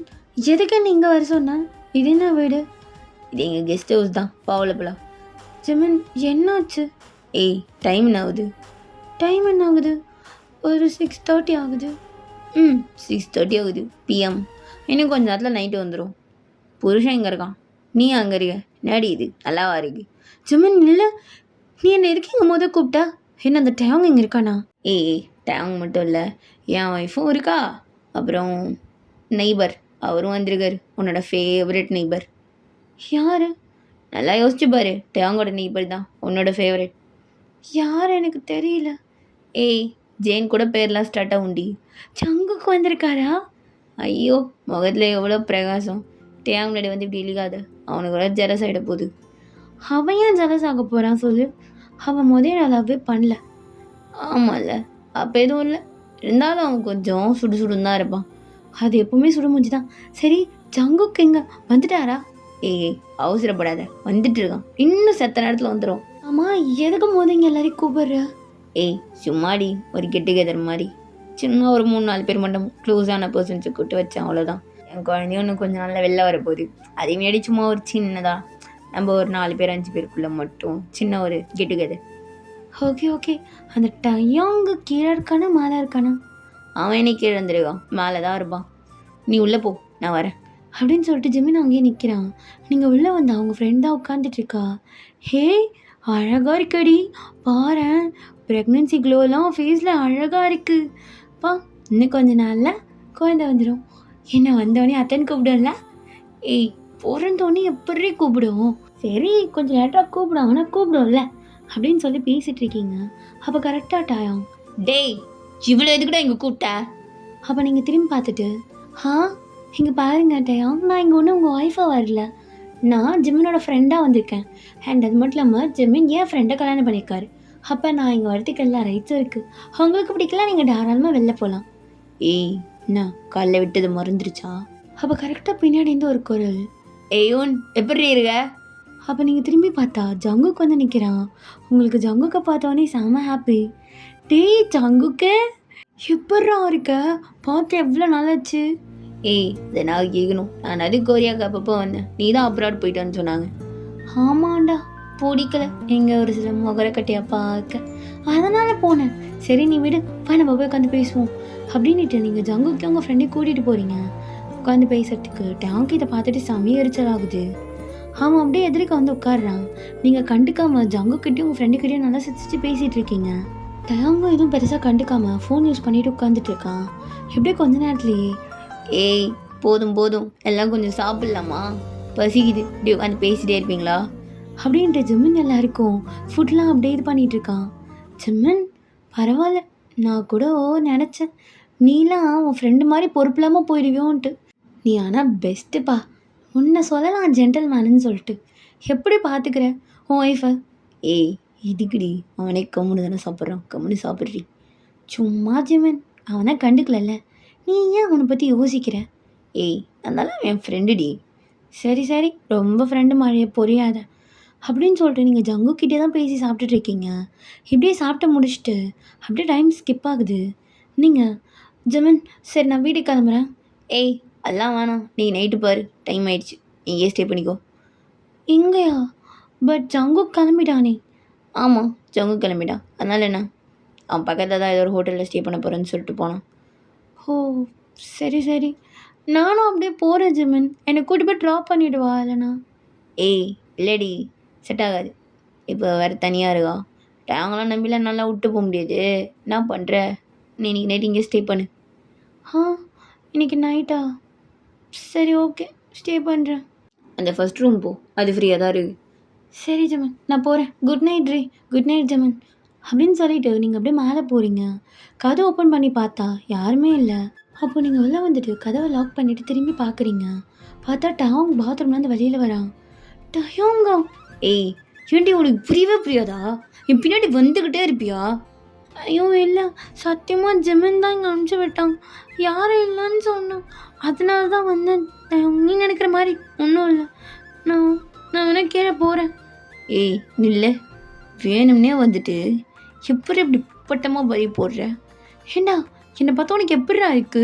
எதுக்கு நீங்கள் வர சொன்ன? இது என்ன வீடு? இது எங்கள் கெஸ்ட் ஹவுஸ் தான், பாவலப்பலா. ஜெமன், என்னாச்சு? ஏய், டைம் என்ன ஆகுது? டைம் என்ன ஆகுது? ஒரு 6:30 ஆகுது. 6:30 ஆகுது பிஎம். இன்னும் கொஞ்சம் நேரத்தில் நைட்டு வந்துடும். புருஷன் எங்கே இருக்கான்? நீ அங்கே இருக்க. நேடி இது நல்லாவா இருக்கு? ஜெமன், இல்லை, நீ என்ன எதுக்கு எங்கள் மொதல் கூப்பிட்டா? என்ன அந்த டேங் எங்கே இருக்கானா? ஏய், டேங் மட்டும் இல்லை, என் ஒய்ஃபும் இருக்கா. அப்புறம் நெய்பர் அவரும் வந்திருக்காரு, உன்னோட ஃபேவரட் நெய்பர். யார்? நல்லா யோசிச்சு பாரு. டேங்கோட நெய்பர் தான் உன்னோட ஃபேவரட். யார்? எனக்கு தெரியல. ஏய், ஜெயின் கூட பேர்லாம் ஸ்டார்ட் ஆகுண்டி. சங்குக்கு வந்திருக்காரா? ஐயோ, முகத்தில் எவ்வளோ பிரகாசம். டேங் முன்னாடி வந்து இப்படி இழிகாத, அவனுக்கு கூட ஜெலஸ் ஆகிட போகுது. அவன் ஏன் ஜெலஸ் ஆக போகிறான் சொல்லு? அவன் முதல் நல்லாவே பண்ணல. ஆமாம்ல, அப்போ எதுவும் இல்லை. இருந்தாலும் அவன் கொஞ்சம் சுடுசுடுன்னு தான் இருப்பான். அது எப்பவுமே சுடுமூஞ்சி தான். சரி, ஜங்குக்கு எங்க வந்துட்டாரா? ஏய், அவசரப்படாத, வந்துட்டு இருக்கான். இன்னும் செத்த நேரத்தில் வந்துடும். ஆமாம், எதுக்கு போது இங்கே எல்லாரையும் கூப்பிடுற? ஏய், சும்மாடி, ஒரு கெட் டுகெதர் மாதிரி. சின்ன ஒரு 3-4 பேர் மட்டும் க்ளோஸான பர்சன்ஸை கூப்பிட்டு வச்சேன், அவ்வளோதான். என் குழந்தையும் இன்னும் கொஞ்சம் நாளில் வெளில வரப்போகுது. அதே முன்னாடி சும்மா ஒரு சின்னதாக நம்ம ஒரு 4 பேர் 5 பேருக்குள்ளே மட்டும் சின்ன ஒரு கெட் டுகெதர். Okay okay. அந்த டயாங்கு கீழே இருக்கானா மேலே இருக்கானா? அவன் என்ன கீழே இருந்துருக்கான், மேலே தான் இருப்பான். நீ உள்ளே போ, நான் வரேன் அப்படின்னு சொல்லிட்டு ஜெமின் அங்கேயே நிற்கிறான். நீங்கள் உள்ளே வந்து அவங்க ஃப்ரெண்ட் தான் உட்காந்துட்ருக்கா. ஹே, அழகாக இருக்கடி, பாரேன், ப்ரெக்னென்சி க்ளோலாம் ஃபேஸில் அழகாக இருக்குது. பா, இன்னும் கொஞ்ச நாளில் குழந்தை வந்துடும். என்ன வந்தோடனே அத்தன் கூப்பிடும்ல? ஏய், பிறந்தோடனே எப்படி கூப்பிடுவோம்? சரி, கொஞ்சம் லேட்டாக கூப்பிடும், ஆனால் கூப்பிடும்ல அப்படின்னு சொல்லி பேசிகிட்டு இருக்கீங்க. அப்போ கரெக்டாக டாயம், டேய், இவ்வளோ எதுக்குடா இங்கே கூப்பிட்ட? அப்போ நீங்கள் திரும்பி பார்த்துட்டு, இங்கே பாருங்க டயாம், நான் இங்கே ஒன்றும் உங்கள் ஒய்ஃபாக வரல. நான் ஜிமினோட ஃப்ரெண்டாக வந்திருக்கேன். அண்ட் அது மட்டும் இல்லாமல் ஜிமின் என் ஃப்ரெண்டை கல்யாணம் பண்ணியிருக்காரு. அப்போ நான் இங்கே வரதுக்கு எல்லா ரைட்ஸும் இருக்குது. உங்களுக்கு பிடிக்கலாம், நீங்கள் தாராளமாக வெளில போகலாம். ஏய், என்ன காலைல விட்டது மறந்துருச்சா? அப்போ கரெக்டாக பின்னாடி இருந்து ஒரு குரல், ஏயோன் எப்படி இருக்க? அப்போ நீங்கள் திரும்பி பார்த்தா ஜங்குக்கு வந்து நிற்கிறான். உங்களுக்கு ஜங்குக்கை பார்த்தோன்னே செம ஹாப்பி. டேய் ஜங்குக்கு, எப்பட்றா இருக்க? பார்த்து எவ்வளோ நாளாச்சு? ஏய், இதை நான் கேட்கணும். நான் அது கொரியாவுக்கு அப்பப்போ வந்தேன், நீ தான் அப்ராட் போயிட்டான்னு சொன்னாங்க. ஆமாண்டா, பிடிக்கல எங்கே ஒரு சில முகரக்கட்டையா பார்க்க, அதனால் போனேன். சரி நீ விடு, வா நம்ம போய் உட்காந்து பேசுவோம் அப்படின்ட்டு நீங்கள் ஜங்குக்கு உங்கள் ஃப்ரெண்டையும் கூட்டிகிட்டு போகிறீங்க. உட்காந்து பேசுறதுக்கு டேங்க் இதை பார்த்துட்டு செமைய எரிச்சல் ஆகுது. அவன் அப்படியே எதிர்க்க வந்து உட்காடுறான். நீங்கள் கண்டுக்காம ஜங்குக்கிட்டையும் உங்கள் ஃப்ரெண்டுக்கிட்டையும் நல்லா சிரிச்சு பேசிகிட்டு இருக்கீங்க. டேங்கும் எதுவும் பெருசாக கண்டுக்காம ஃபோன் யூஸ் பண்ணிட்டு உட்காந்துட்டு இருக்கான். எப்படியே கொஞ்ச நேரத்துலேயே, ஏய் போதும் போதும், எல்லாம் கொஞ்சம் சாப்பிட்லாமா, பசிக்குது, இப்படி உட்காந்து பேசிகிட்டே இருப்பீங்களா அப்படின்ட்டு ஜிம்மன் எல்லாருக்கும் ஃபுட்லாம் அப்படியே இது பண்ணிகிட்டு இருக்கான். ஜிம்மன், பரவாயில்ல, நான் கூட நினச்சேன் நீலாம் உன் ஃப்ரெண்டு மாதிரி பொறுப்பு இல்லாமல் போயிடுவியோன்ட்டு. நீ ஆனால் பெஸ்ட்டுப்பா, உன்னை சொல்லலாம் ஜென்டல்மேனுன்னு சொல்லிட்டு. எப்படி பார்த்துக்கிறேன் உன் ஒய்ஃபை? ஏய், இதுக்குடி, அவனே கம்முன்னு தானே சாப்பிட்றான், கம்முன்னு சாப்பிட்றி. சும்மா ஜிம்மன், அவனை கண்டுக்கலல்ல, நீ ஏன் அவனை பற்றி யோசிக்கிற? ஏய், அதனால என் ஃப்ரெண்டுடி. சரி சரி, ரொம்ப ஃப்ரெண்டு மழையை பொரியாத அப்படின்னு சொல்லிட்டு நீங்கள் ஜங்குக்கிட்டே தான் பேசி சாப்பிட்டுட்ருக்கீங்க. இப்படியே சாப்பிட்டு முடிச்சுட்டு அப்படியே டைம் ஸ்கிப் ஆகுது. நீங்கள், ஜிம்மன், சரி நான் வீட்டுக்கு கிளம்புறேன். ஏய், அதெல்லாம் வேணாம், நீ நைட்டு பாரு, டைம் ஆயிடுச்சு, இங்கேயே ஸ்டே பண்ணிக்கோ. இங்கேயா? பட் ஜங்கு கிளம்பிட்டானே. ஆமாம், ஜங்கு கிளம்பிட்டான், அதனால் என்ன, அவன் பக்கத்தில் தான் ஏதோ ஒரு ஹோட்டலில் ஸ்டே பண்ண போகிறேன்னு சொல்லிட்டு போனான். ஓ சரி சரி, நானும் அப்படியே போகிறேன் ஜிம்மன், என்னை கூட்டி போய் ட்ராப் பண்ணிவிடுவா இல்லைண்ணா? ஏய் இல்லடி, செட் ஆகாது, இப்போ வேறு தனியாக இருக்கா, நாங்களாம் நம்பிலாம் நல்லா விட்டு போக முடியாது. என்ன பண்ணுற, நீ இன்றைக்கி நைட் இங்கே ஸ்டே பண்ணு. இன்னைக்கு நைட்டா? சரி ஓகே, ஸ்டே பண்ணுறேன். அந்த ஃபஸ்ட் ரூம் போ, அது ஃப்ரீயாக தான் இருக்குது. சரி ஜமன், நான் போகிறேன். குட் நைட் ரே. குட் நைட் ஜமன் அப்படின்னு சொல்லிட்டு நீங்கள் அப்படியே மேலே போகிறீங்க. கதவை ஓப்பன் பண்ணி பார்த்தா யாருமே இல்லை. அப்போ நீங்கள் உள்ளே வந்துட்டு கதவை லாக் பண்ணிட்டு திரும்பி பார்க்குறீங்க. பார்த்தா டாங் பாத்ரூம்லேருந்து வெளியில் வரான். டயோங்கா, ஏய் ஏன்டி உனக்கு புரியவே புரியாதா? என் பின்னாடி வந்துக்கிட்டே இருப்பியா? ஐயோ இல்லை, சத்தியமாக ஜெமின் தான் இங்கே அனுப்பிச்சி விட்டான். யாரும் இல்லைன்னு சொன்னான், அதனால தான் வந்தேன். நீ நினைக்கிற மாதிரி ஒன்றும் இல்லை. நான் நான் வேணா கீழே போகிறேன். ஏய் நில்ல, வேணும்னே வந்துட்டு எப்படி இப்படி பட்டமாக பறி போடுற? ஏண்டா என்னை பார்த்தா உனக்கு எப்படிடா இருக்கு?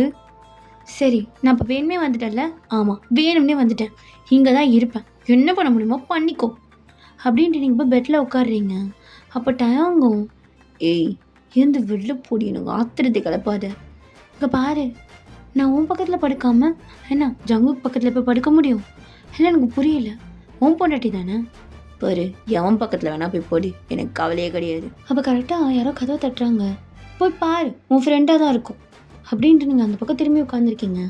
சரி, நான் இப்போ வேணுமே வந்துட்டேன்ல. ஆமாம், வேணும்னே வந்துட்டேன். இங்கே தான் இருப்பேன், என்ன பண்ண முடியுமோ பண்ணிக்கோ அப்படின்ட்டு நீங்கள் இப்போ பெட்டில் உட்காடுறீங்க. அப்போ டயாங்கும், ஏய் இருந்து வெளில போடி, எனக்கு ஆத்திரத்தை கிளப்பாத. இங்கே பாரு, நான் உன் பக்கத்தில் படுக்காம என்ன ஜங்குக்கு பக்கத்தில் போய் படுக்க முடியும்? இல்லை எனக்கு புரியல, உன் பொண்டாட்டி தானே, பாரு எவன் பக்கத்தில் வேணா போய் போடு, எனக்கு கவலையே கிடையாது. அப்போ கரெக்டாக யாரோ கதவை தட்டுறாங்க. போய் பாரு, உன் ஃப்ரெண்டாக தான் இருக்கும் அப்படின்ட்டு நீங்கள் அந்த பக்கம் திரும்பி உட்காந்துருக்கீங்க.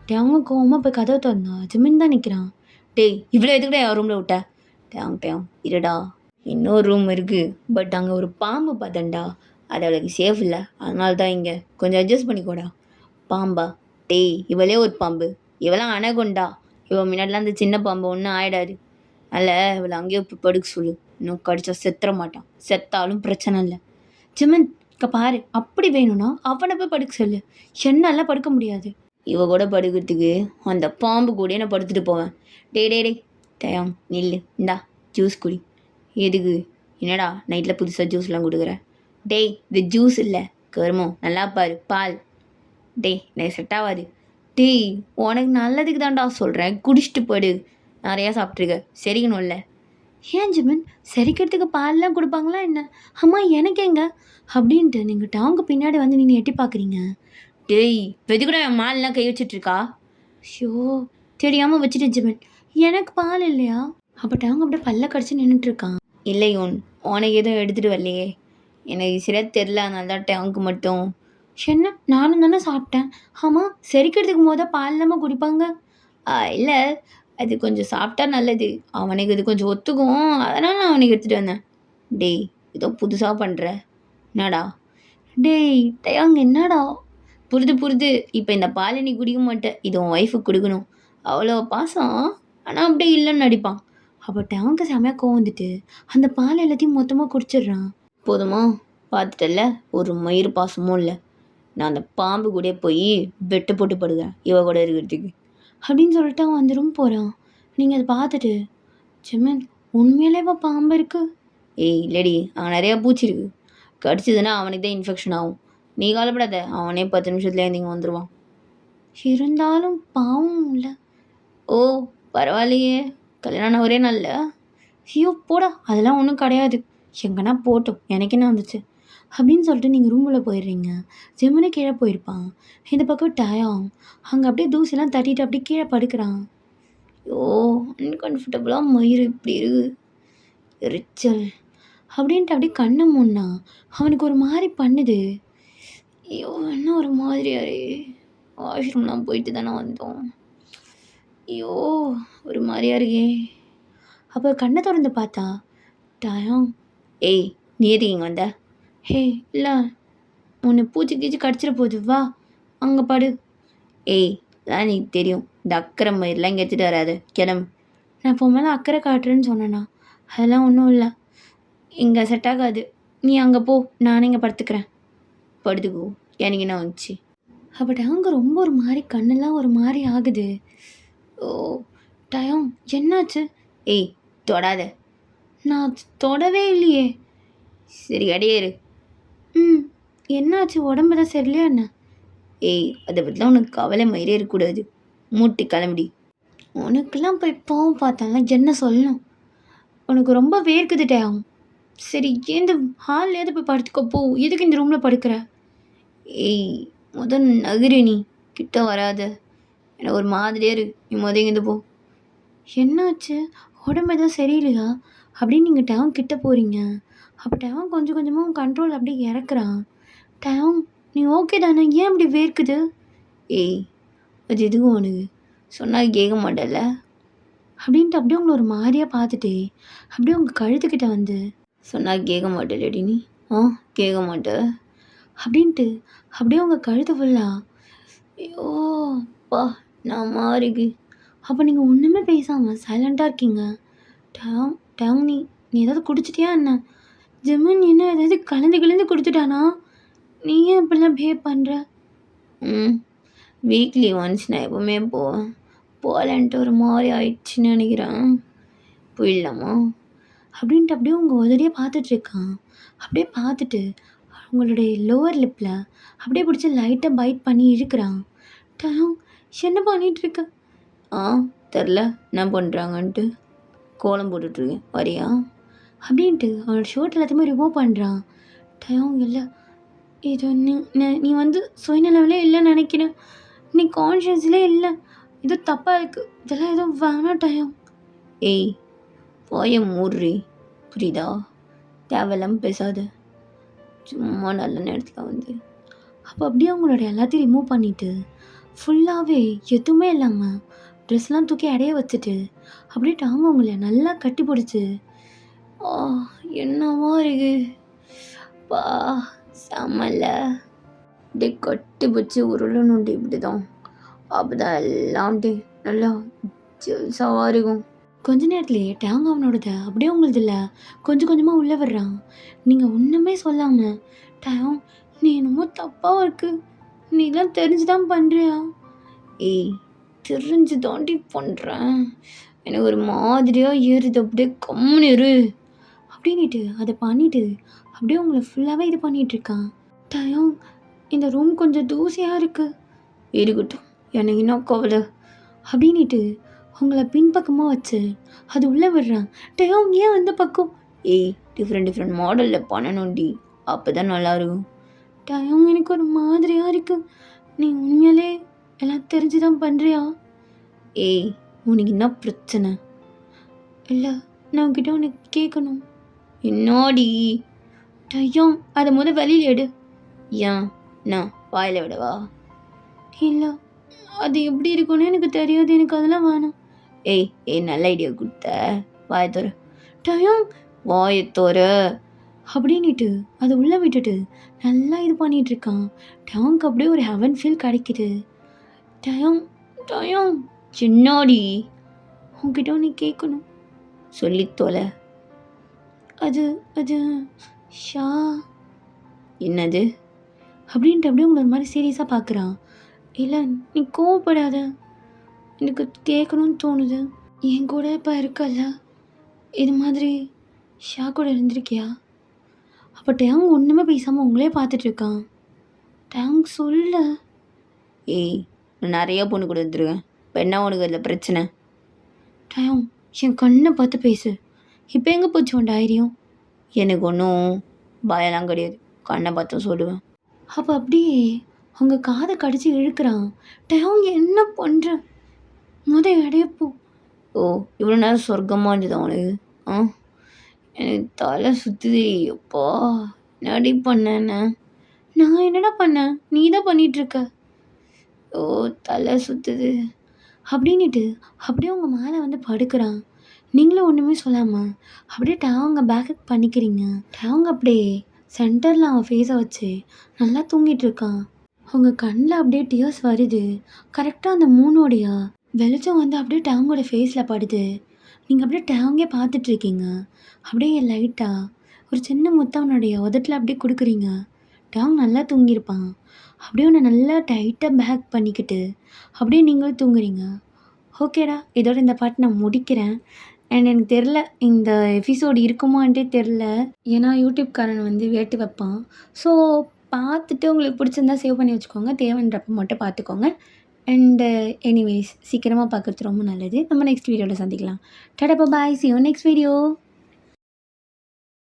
டேங்க கோவமாக போய் கதவை திறந்தா ஜிமின் தான் நிற்கிறான். டேய் இவ்வளோ எதுக்குடா என் ரூமில் விட்ட? டேங் இருடா, இன்னொரு ரூம் இருக்குது, பட் அங்கே ஒரு பாம்பு பார்த்தேன்டா, அது அவளுக்கு சேஃப் இல்லை, அதனால தான் இங்கே கொஞ்சம் அட்ஜஸ்ட் பண்ணிக்கோடா. பாம்பா? டேய் இவளே ஒரு பாம்பு, இவளாம் அனகொண்டா, இவன் முன்னாடிலாம் அந்த சின்ன பாம்பு ஒன்றும் ஆயிடாது. அதில் இவளை அங்கேயே போய் படுக்க சொல்லு, இன்னும் கடிச்சா செத்துற மாட்டான், செத்தாலும் பிரச்சனை இல்லை. ஜிமின் இங்கே பாரு, அப்படி வேணும்னா அவனை போய் படுக்க சொல்லு, என்னாலாம் படுக்க முடியாது. இவ கூட படுக்கிறதுக்கு அந்த பாம்பு கூட நான் படுத்துட்டு போவேன். டே டயம் நில்லு, இந்தா ஜூஸ் குடி. எதுக்கு? என்னடா நைட்டில் புதுசாக ஜூஸ்லாம் கொடுக்குற? டேய் இது ஜூஸ் இல்லை கருமம், நல்லா பாரு, பால். டேய் எனக்கு செட் ஆகாது. டேய் உனக்கு நல்லதுக்கு தான்டா சொல்கிறேன், குடிச்சிட்டு போடு, நிறையா சாப்பிட்ருக்க, செரிக்கணும்ல. ஏன் ஜிமின், செரிக்கிறதுக்கு பால்லாம் கொடுப்பாங்களா என்ன? அம்மா எனக்கு எங்க அப்படின்ட்டு நீங்கள் டாங்க பின்னாடி வந்து நீங்கள் எட்டி பார்க்குறீங்க. டேய் வெதுக்கூட என் மால்லாம் கை வச்சிட்ருக்கா? ஷோ தெரியாமல் வச்சுட்டு ஜிமின், எனக்கு பால் இல்லையா? அப்போ டாங்க அப்படியே பல்ல கடிச்சு நின்றுட்டுருக்கான். இல்லை உனக்கு எதுவும் எடுத்துகிட்டு வரலையே, எனக்கு சரியாக தெரில, அதனால தான் டேங்க்கு மட்டும். என்ன நானும் தானே சாப்பிட்டேன். ஆமாம், செரிக்கிறதுக்கு போது பால் இல்லாமல் குடிப்பாங்க? இல்லை, அது கொஞ்சம் சாப்பிட்டா நல்லது, அவனுக்கு இது கொஞ்சம் ஒத்துக்கும், அதனால் நான் அவனுக்கு எடுத்துகிட்டு வந்தேன். டேய் ஏதோ புதுசாக பண்ணுற, என்னடா? டேய் டயாங் என்னடா? புரிது, இப்போ இந்த பாலை நீ குடிக்க மாட்டேன், இது உன் ஒய்ஃபுக்கு கொடுக்கணும், அவ்வளோ பாசம், ஆனால் அப்படியே இல்லைன்னு நடிப்பான். அப்போ டயாங்க செமையாக கோவம் வந்துட்டு அந்த பால் எல்லாத்தையும் மொத்தமாக குடிச்சிடுறான். போதுமா? பார்த்துட்டல, ஒரு மயிர் பாசமும் இல்லை, நான் அந்த பாம்பு கூட போய் வெட்டு போட்டு படுகிறேன் இவ கூட இருக்கிறதுக்கு அப்படின்னு சொல்லிட்டு அவன் அந்த ரூம் போகிறான். நீங்கள் அதை பார்த்துட்டு, ஜிமின் உண்மையிலேவா பாம்பு இருக்கு? ஏய் இல்லடி, அவன் நிறையா பூச்சி இருக்கு, கடிச்சதுன்னா அவனுக்கு தான் இன்ஃபெக்ஷன் ஆகும், நீ கவலைப்படாத, அவனே 10 நிமிஷத்துலேயே இங்கே வந்துடுவான். இருந்தாலும் பாவம் இல்லை. ஓ பரவாயில்லையே, கல்யாணம் ஒரே நல்ல. ஐயோ போடா, அதெல்லாம் ஒன்றும் கிடையாது, எங்கன்னா போட்டோம், எனக்கு என்ன வந்துச்சு அப்படின்னு சொல்லிட்டு நீங்கள் ரூமில் போயிடுறீங்க. ஜிமினு கீழே போயிருப்பான். இந்த பக்கம் டயாங் அங்கே அப்படியே தூசிலாம் தட்டிட்டு அப்படியே கீழே படுக்கிறான். ஐயோ அன்கம்ஃபர்டபுளாக மயிறு இப்படி இருக்கு, எரிச்சல் அப்படின்ட்டு அப்படியே கண்ணை மூடினா அவனுக்கு ஒரு மாதிரி பண்ணுது. ஐயோ என்ன ஒரு மாதிரியாரே, வாஷ்ரூம்லாம் போயிட்டு தானே வந்தோம், ஐயோ ஒரு மாதிரியா இருக்கே. அப்போ கண்ணை திறந்து பார்த்தா டயாங், ஏய் நீ எதுக்கு இங்கே வந்த? ஹே இல்லை, உன்னை பூச்சி கீச்சி கடிச்சிட போகுது, வா அங்கே படு. ஏய் அதான் எனக்கு தெரியும், இந்த அக்கறை மயிரெலாம் இங்கே எடுத்துகிட்டு வராது, கிளம்பு. நான் இப்போ மேலே அக்கறை காட்டுறேன்னு சொன்னேண்ணா, அதெல்லாம் ஒன்றும் இல்லை, இங்கே செட் ஆகாது, நீ அங்கே போ, நானே இங்கே படுத்துக்கிறேன். படுத்துக்கோ, எனக்கு என்ன வந்துச்சு? அப்போ டயாங்க ரொம்ப ஒரு மாதிரி கண்ணெல்லாம் ஒரு மாதிரி ஆகுது. ஓ டயம் என்னாச்சு? ஏய் தொடாத. நான் தொடவே இல்லையே. சரி அடியேரு. என்னாச்சு, உடம்பு தான் சரியில்லையா என்ன? ஏய் அதை பற்றிலாம் உனக்கு கவலை மயிரே இருக்கக்கூடாது, மூட்டி கிளம்பி. உனக்கெல்லாம் போய் பாவம் பார்த்தால என்ன சொல்லணும், உனக்கு ரொம்ப வேர்க்குது டயம். சரி ஏந்து ஹால்லேயாவது போய் படுத்துக்கோ போ, எதுக்கு இந்த ரூமில் படுக்கிற? ஏய் முதல் நகரு, நீ கிட்ட வராத, எனக்கு ஒரு மாதிரியே இரு, நீ இங்கேருந்து போ. என்னாச்சு, உடம்பு எதுவும் சரியில்லையா அப்படின்னு நீங்கள் டயம் கிட்ட போகிறீங்க. அப்போ டயம் கொஞ்சம் கொஞ்சமாக கண்ட்ரோல் அப்படியே இறக்குறான். டயம் நீ ஓகே தானே, ஏன் அப்படி வேர்க்குது? ஏய் அது எதுவும் உனக்கு சொன்னால் கேட்க மாட்டேல்ல அப்படின்ட்டு அப்படியே உங்களை ஒரு மாதிரியாக பார்த்துட்டு அப்படியே உங்கள் கழுத்துக்கிட்ட வந்து, சொன்னால் கேட்க மாட்டேலடி நீ, ஆ கேட்க மாட்டேன் அப்படின்ட்டு அப்படியே உங்கள் கழுத்து ஃபுல்லாக. ஐயோ அப்பா நான் மாறிக்கு. அப்போ நீங்கள் ஒன்றுமே பேசாமல் சைலண்ட்டாக இருக்கீங்க. டேங் டேங் நீ ஏதாவது குடிச்சிட்டியா என்ன? ஜெமீன் என்ன ஏதாவது கலந்து கொடுத்துட்டானா? நீ ஏன் இப்படிலாம் பிஹேவ் பண்ணுற? வீக்லி ஒன்ஸ் நான் எப்போவுமே போவேன். போகலன்ட்டு ஒரு மாதிரி ஆயிடுச்சுன்னு நினைக்கிறேன். போயிடலாமா அப்படின்ட்டு அப்படியே உங்கள் உதடியே பார்த்துட்ருக்கான். அப்படியே பார்த்துட்டு உங்களுடைய லோவர் லிப்பில் அப்படியே பிடிச்சி லைட்டாக பைட் பண்ணி இழுக்கிறான். டேங் என்ன பண்ணிகிட்ருக்க? தெரில என்ன பண்ணுறாங்கன்ட்டு கோலம் போட்டுட்ருக்கேன் வரியா அப்படின்ட்டு அவனோட ஷர்ட் எல்லாத்தையுமே ரிமூவ் பண்ணுறான். டயம் இல்லை இது நீ வந்து சுயநலவிலே இல்லைன்னு நினைக்கிறேன். நீ கான்ஷியஸ்லே இல்லை. இது தப்பாக இருக்குது. இதெல்லாம் எதுவும் வேணாம் டயம். ஏய் போய மூடுறி புரியுதா? தேவையில்லாமல் பேசாத. சும்மா நல்ல நேரத்தில் வந்து அப்போ அப்படியே அவங்களோட எல்லாத்தையும் ரிமூவ் பண்ணிவிட்டு ஃபுல்லாகவே எதுவுமே இல்லாமல் ட்ரெஸ்லாம் தூக்கி அடைய வச்சுட்டு அப்படியே டாங்க அவங்கள நல்லா கட்டி பிடிச்சி என்னவா இருக்கு பா செம்மல்ல அப்படியே கட்டி பிடிச்சி உருளணுண்டு இப்படி தான். அப்போ தான் எல்லாம் அப்படியே நல்லா ஜெல்ஸாவாக இருக்கும். கொஞ்ச நேரத்துலேயே டேங் அவனோடத அப்படியே உங்களது இல்லை கொஞ்சம் கொஞ்சமாக உள்ளே வர்றான். நீங்கள் ஒன்றுமே சொல்லாமல் டேங் நீ என்னமோ தப்பாக இருக்கு, நீலாம் தெரிஞ்சு தான் பண்ணுறியா? ஏய் தெரிஞ்சு தாண்டி பண்ணுறேன், எனக்கு ஒரு மாதிரியாக ஏறுது, அப்படியே கம்முன்னு இரு அப்படின்ட்டு அதை பண்ணிவிட்டு அப்படியே உங்களை ஃபுல்லாகவே இது பண்ணிகிட்ருக்கான். டயம் இந்த ரூம் கொஞ்சம் தூசியாக இருக்குது. இருக்கட்டும் எனக்கு என்ன கவலை அப்படின்ட்டு உங்களை பின்பக்கமாக வச்சு அது உள்ளே விடுறான். டயம் ஏன் அந்த பக்கம்? ஏய் டிஃப்ரெண்ட் மாடலில் பண்ணணும்டி, அப்போ தான் நல்லாயிருக்கும். டயம் எனக்கு ஒரு மாதிரியாக இருக்குது, நீ உண்மையாலே எல்லாம் தெரிஞ்சு தான் பண்ணுறியா? ஏய் உனக்கு என்ன பிரச்சனை? இல்லை நான் உன்கிட்ட உனக்கு கேட்கணும். என்னோடி? டயம் அதை வெளியில் எடு. ஏன் நான் வாயில் விடவா? இல்லை அது எப்படி இருக்குன்னு எனக்கு தெரியாது, எனக்கு அதெல்லாம் வேணாம். ஏய் நல்ல ஐடியா கொடுத்த, வாயத்தோற. டயம் வாயத்தோற அப்படின்ட்டு அதை உள்ளே விட்டுட்டு நல்லா இது பண்ணிகிட்ருக்கான். டயம்க்கு அப்படியே ஒரு ஹெவன் ஃபீல் கிடைக்குது. டயம் டயம் சின்னாடி உன்கிட்ட ஒன்று கேட்கணும். சொல்லித்தோலை. அது அது ஷா. என்னது அப்படின்ட்டு அப்படியே உங்களை ஒரு மாதிரி சீரியஸாக பார்க்குறான். இல்லை நீ கோவப்படாத, எனக்கு கேட்கணும்னு தோணுது. என் கூட இப்போ இருக்கல்ல, இது மாதிரி ஷா கூட இருந்திருக்கியா? அப்போ டேங் ஒன்றுமே பேசாமல் உங்களே பார்த்துட்ருக்கான். டேங் சொல்ல. ஏய் நான் நிறையா பொண்ணு கூட இருந்துருக்கேன், இப்போ என்ன உனக்கு அதில் பிரச்சனை? டேங் என் கண்ணை பார்த்து பேசு. இப்போ எங்கே போச்சு உன் டைரியம்? எனக்கு ஒன்றும் பயம்லாம் கிடையாது, கண்ணை பார்த்து சொல்லுவேன். அப்போ அப்படியே அவங்க காதை கடிச்சு இழுக்கிறான். டேங் என்ன பண்ணுற? இடையப்போ. ஓ இவ்வளோ நேரம் சொர்க்கமாக இருந்தது அவனுக்கு. எனக்கு தலை சுற்றுது. அப்பா என்னடி பண்ணேன்னு? நான் என்னடா பண்ணேன்? நீ தான் பண்ணிகிட்ருக்க. ஓ தலை சுற்றுது அப்படின்ட்டு அப்படியே உங்கள் மேலே வந்து படுக்கிறான். நீங்களும் ஒன்றுமே சொல்லாமல் அப்படியே டேங்க பேக்கப் பண்ணிக்கிறீங்க. டேங்க அப்படியே சென்டரில் அவன் ஃபேஸை வச்சு நல்லா தூங்கிட்டுருக்கான். உங்கள் கண்ணில் அப்படியே டியர்ஸ் வருது. கரெக்டாக அந்த மூணோடைய வெளிச்சம் வந்து அப்படியே டேங்கோட ஃபேஸில் படுது. நீங்கள் அப்படியே டேங்கே பார்த்துட்ருக்கீங்க. அப்படியே லைட்டாக ஒரு சின்ன முத்தவனுடைய உதட்டில் அப்படியே கொடுக்குறீங்க. டேங் நல்லா தூங்கியிருப்பான். அப்படியே ஒன்று நல்லா டைட்டாக பேக் பண்ணிக்கிட்டு அப்படியே நீங்களும் தூங்குறீங்க. ஓகேடா, இதோட இந்த பாட்டு நான் முடிக்கிறேன். அண்ட் எனக்கு தெரில இந்த எபிசோடு இருக்குமான்ட்டே தெரில, ஏன்னா யூடியூப்காரன் வந்து வேட்டு வைப்பான். ஸோ பார்த்துட்டு உங்களுக்கு பிடிச்சிருந்தா சேவ் பண்ணி வச்சுக்கோங்க, தேவைன்றப்ப மட்டும் பார்த்துக்கோங்க. அண்டு எனிவேஸ் சீக்கிரமாக பார்க்குறது ரொம்ப நல்லது. நம்ம நெக்ஸ்ட் வீடியோவில் சந்திக்கலாம். டாடா பாய், see you next video.